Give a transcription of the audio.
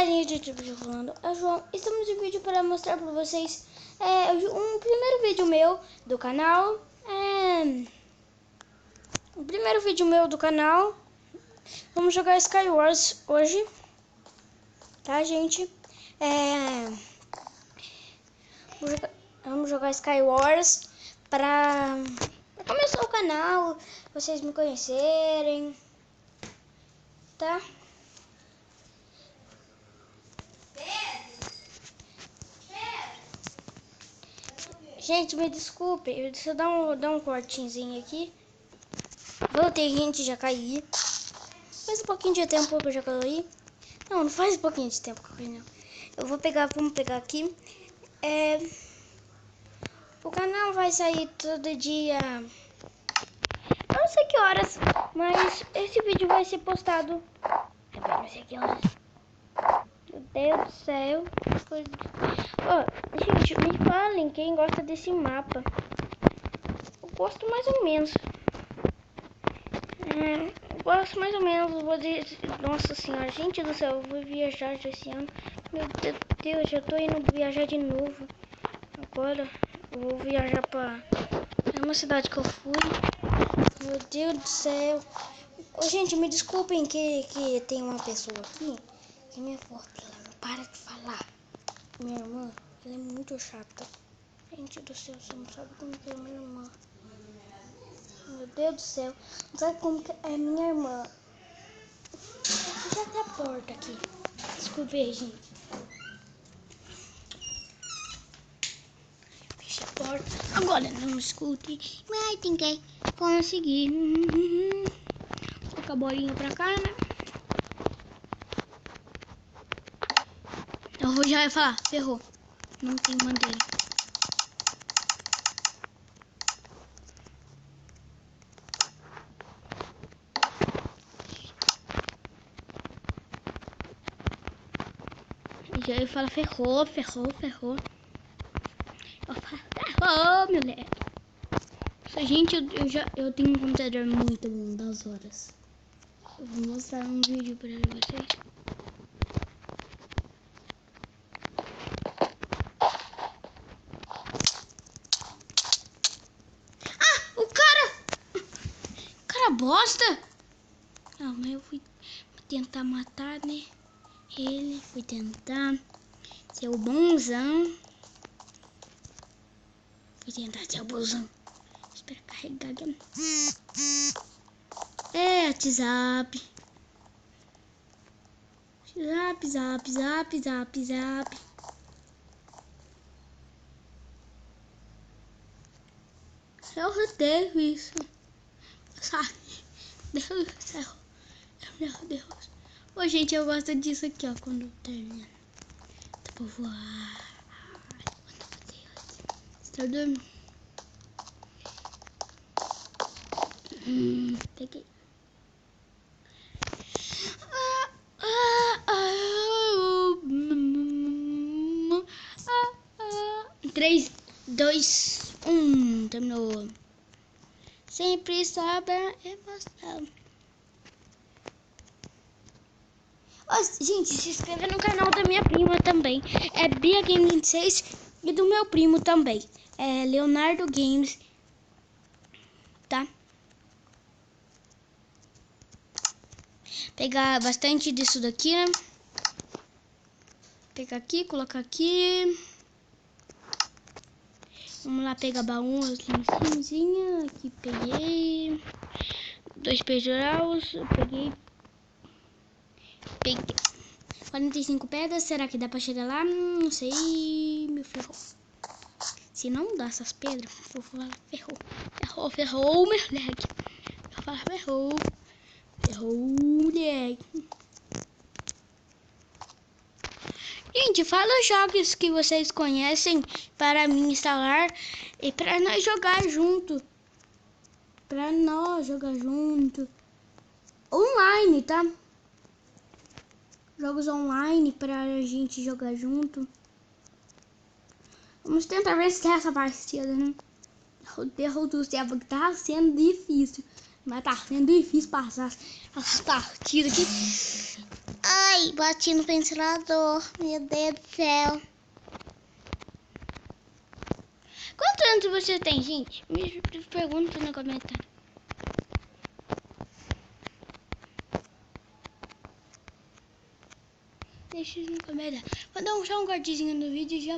Olá, gente, eu tô falando, é o João. Estamos em vídeo para mostrar para vocês um primeiro vídeo meu do canal. O primeiro vídeo meu do canal. Vamos jogar Skywars hoje, tá, gente? Vamos jogar Skywars para começar o canal, vocês me conhecerem, tá? Gente, me desculpe, deixa eu dar um cortezinho aqui. Voltei, gente, já caí. Faz um pouquinho de tempo que eu já caí. Não faz um pouquinho de tempo que eu caí, não. Vamos pegar aqui. O canal vai sair todo dia. Eu não sei que horas, mas esse vídeo vai ser postado. Não sei que horas. Meu Deus do céu. Gente, me falem quem gosta desse mapa. Eu gosto mais ou menos. Gosto mais ou menos, vou dizer, nossa senhora, gente do céu, eu vou viajar já esse ano. Meu Deus, já tô indo viajar de novo. Agora eu vou viajar pra uma cidade que eu fui. Meu Deus do céu. Gente, me desculpem que tem uma pessoa aqui que me força, ela não para de falar. Minha irmã, ela é muito chata. Gente do céu, você não sabe como que é minha irmã. Meu Deus do céu, não sabe como que é minha irmã. Já tá a porta aqui. Desculpe aí, gente. Fecha a porta. Agora não escute. Mas tem que conseguir. Colocar a bolinha pra cá, né? Eu já ia falar, ferrou. Não tem madeira. Já ia falar, ferrou. Eu falo, ferrou, moleque. Gente, eu tenho um computador muito bom das horas. Eu vou mostrar um vídeo pra vocês. O cara bosta. Não, mas eu fui tentar matar, né? Ele foi tentar ser o bonzão. Fui tentar ser o bonzão. Espera carregar aqui. WhatsApp. Zap. Eu odeio isso. Sabe? Meu Deus. Ô, gente, eu gosto disso aqui, ó. Quando termina. Dá pra voar. Você tá dormindo? Peguei. 3, 2, 1. Terminou. Sempre sobe a emoção. Gente, se inscreva no canal da minha prima também. É Bia Game 26 e do meu primo também. É Leonardo Games. Tá? Pegar bastante disso daqui, né? Pegar aqui, colocar aqui. Vamos lá pegar baú aqui em cima. Aqui peguei. 2 pejoraus. Eu peguei. 45 pedras. Será que dá pra chegar lá? Não sei. Me ferrou. Se não dá essas pedras, eu vou falar ferrou, moleque. Eu falo ferrou, moleque. Gente, fala os jogos que vocês conhecem para mim instalar e para nós jogar junto. Online, tá? Jogos online pra gente jogar junto. Vamos tentar vencer essa partida, né? O Deus do céu, porque tá sendo difícil. Mas tá sendo difícil passar essas partidas aqui. Ai, Ai, bati no ventilador. Meu Deus do céu. Quantos anos você tem, gente? Me pergunta no comentário. Deixa no comentário. Vou dar só um cortezinho no vídeo e já